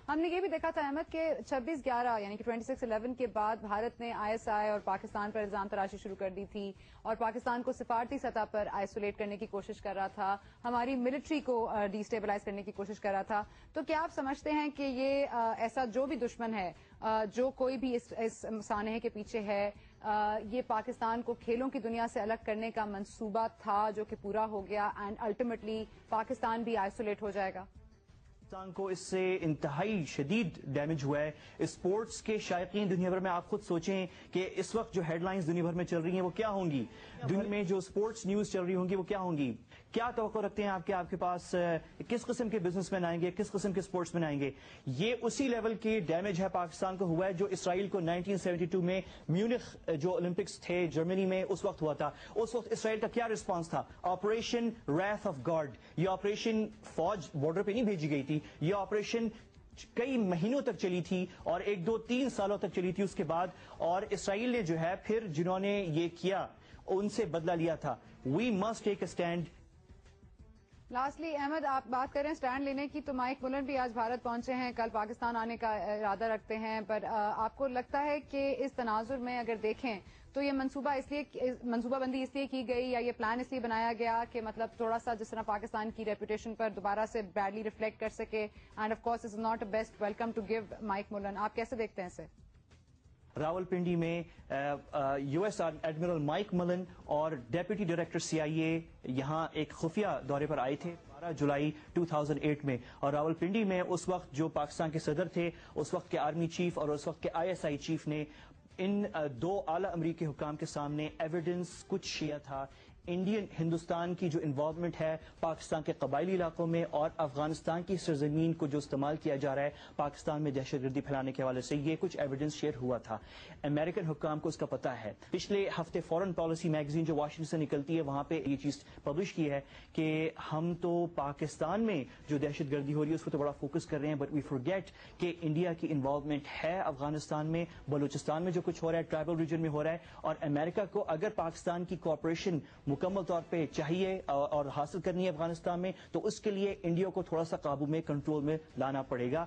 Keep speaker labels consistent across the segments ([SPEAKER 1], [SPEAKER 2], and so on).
[SPEAKER 1] ہم نے یہ بھی دیکھا تھا احمد کہ 26/11 یعنی کہ 26/11 کے بعد بھارت نے ISI اور پاکستان پر الزام تراشی شروع کر دی تھی اور پاکستان کو سفارتی سطح پر آئسولیٹ کرنے کی کوشش کر رہا تھا, ہماری ملٹری کو ڈیسٹیبلائز کرنے کی کوشش کر رہا تھا. تو کیا آپ سمجھتے ہیں کہ یہ ایسا جو بھی دشمن ہے, جو کوئی بھی اس سانحے کے پیچھے ہے, یہ پاکستان کو کھیلوں کی دنیا سے الگ کرنے کا منصوبہ تھا جو کہ پورا ہو گیا اینڈ الٹیمیٹلی پاکستان بھی آئسولیٹ ہو جائے گا؟
[SPEAKER 2] پاکستان کو اس سے انتہائی شدید ڈیمیج ہوا ہے. اسپورٹس کے شائقین دنیا بھر میں, آپ خود سوچیں کہ اس وقت جو ہیڈ لائنز دنیا بھر میں چل رہی ہیں وہ کیا ہوں گی, دنیا میں جو اسپورٹس نیوز چل رہی ہوں گی وہ کیا ہوں گی. کیا توقع رکھتے ہیں آپ کے پاس کس قسم کے بزنس مین آئیں گے, کس قسم کے اسپورٹس مین آئیں گے؟ یہ اسی لیول کی ڈیمیج ہے پاکستان کو ہوا ہے جو اسرائیل کو 1972 میں میونخ جو اولمپکس تھے جرمنی میں اس وقت ہوا تھا. اس وقت اسرائیل کا کیا رسپانس تھا؟ Operation wreath of God. یہ آپریشن فوج بارڈر پہ نہیں بھیجی گئی تھی, یہ آپریشن کئی مہینوں تک چلی تھی اور 1 2 3 سالوں تک چلی تھی اس کے بعد. اور اسرائیل نے جو ہے پھر جنہوں نے یہ کیا ان سے بدلہ لیا تھا. We must take a stand.
[SPEAKER 1] Lastly Ahmed, آپ بات کریں اسٹینڈ لینے کی, تو مائک ملن بھی آج بھارت پہنچے ہیں, کل پاکستان آنے کا ارادہ رکھتے ہیں, پر آپ کو لگتا ہے کہ اس تناظر میں اگر دیکھیں تو یہ منصوبہ بندی اس لیے کی گئی یا یہ پلان اس لیے بنایا گیا کہ مطلب تھوڑا سا جس طرح پاکستان کی ریپوٹیشن پر دوبارہ سے بیڈلی ریفلیکٹ کر سکے, and of course is not a best welcome to give مائک ملن. آپ کیسے دیکھتے ہیں اسے؟
[SPEAKER 2] راولپنڈی میں US ایڈمرل مائک ملن اور ڈیپٹی ڈائریکٹر CIA یہاں ایک خفیہ دورے پر آئے تھے 12 جولائی 2008 میں, اور راولپنڈی میں اس وقت جو پاکستان کے صدر تھے, اس وقت کے آرمی چیف اور اس وقت کے ISI چیف نے ان 2 اعلی امریکی حکام کے سامنے ایویڈنس کچھ کیا تھا. ہندوستان کی جو انوالومنٹ ہے پاکستان کے قبائلی علاقوں میں اور افغانستان کی سرزمین کو جو استعمال کیا جا رہا ہے پاکستان میں دہشت گردی پھیلانے کے حوالے سے, یہ کچھ ایویڈنس شیئر ہوا تھا. امریکن حکام کو اس کا پتہ ہے. پچھلے ہفتے فورن پالیسی میگزین جو واشنگٹن سے نکلتی ہے وہاں پہ یہ چیز پبلش کی ہے کہ ہم تو پاکستان میں جو دہشت گردی ہو رہی ہے اس کو تو بڑا فوکس کر رہے ہیں, بٹ وی فورگیٹ کہ انڈیا کی انوالومنٹ ہے افغانستان میں, بلوچستان میں جو کچھ ہو رہا ہے, ٹرائبل ریجن میں ہو رہا ہے. اور امریکہ کو اگر پاکستان کی کوآپریشن مکمل طور پہ چاہیے اور حاصل کرنی ہے افغانستان میں, تو اس کے لیے انڈیا کو تھوڑا سا قابو میں, کنٹرول میں لانا پڑے گا.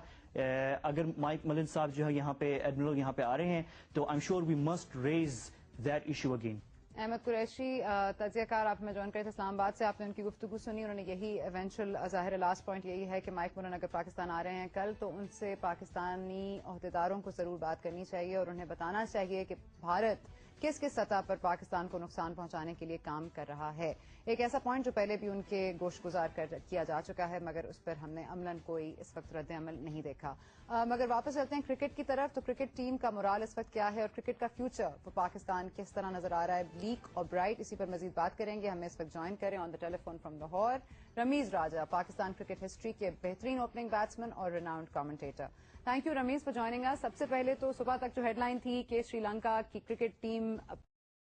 [SPEAKER 2] اگر مائک ملن صاحب جو ہے یہاں پہ ایڈمرل یہاں پہ آ رہے ہیں تو I am sure we must raise that issue again.
[SPEAKER 1] Ahmed Qureshi, تجزیہ کار, آپ میں جوائن کرے تھے اسلام آباد سے, آپ نے ان کی گفتگو سنی, انہوں نے یہی ایونچوئل ظاہر لاسٹ پوائنٹ یہی ہے کہ مائک ملن اگر پاکستان آ رہے ہیں کل تو ان سے پاکستانی عہدیداروں کو ضرور بات کرنی چاہیے اور انہیں بتانا چاہیے کہ بھارت کس سطح پر پاکستان کو نقصان پہنچانے کے لیے کام کر رہا ہے. ایک ایسا پوائنٹ جو پہلے بھی ان کے گوش گزار کیا جا چکا ہے مگر اس پر ہم نے عملاً کوئی اس وقت رد عمل نہیں دیکھا. مگر واپس چلتے ہیں کرکٹ کی طرف, تو کرکٹ ٹیم کا مرال اس وقت کیا ہے اور کرکٹ کا فیوچر for پاکستان کس طرح نظر آ رہا ہے, بلیک اور برائٹ, اسی پر مزید بات کریں گے. ہمیں اس وقت جوائن کریں on the telephone from Lahore Ramiz Raja, Pakistan cricket history کے بہترین اوپننگ بیٹسمین اور renowned commentator. Thank you Ramiz for joining us. سب سے پہلے تو صبح تک جو ہیڈ لائن تھی کہ سری لنکا کی کرکٹ ٹیم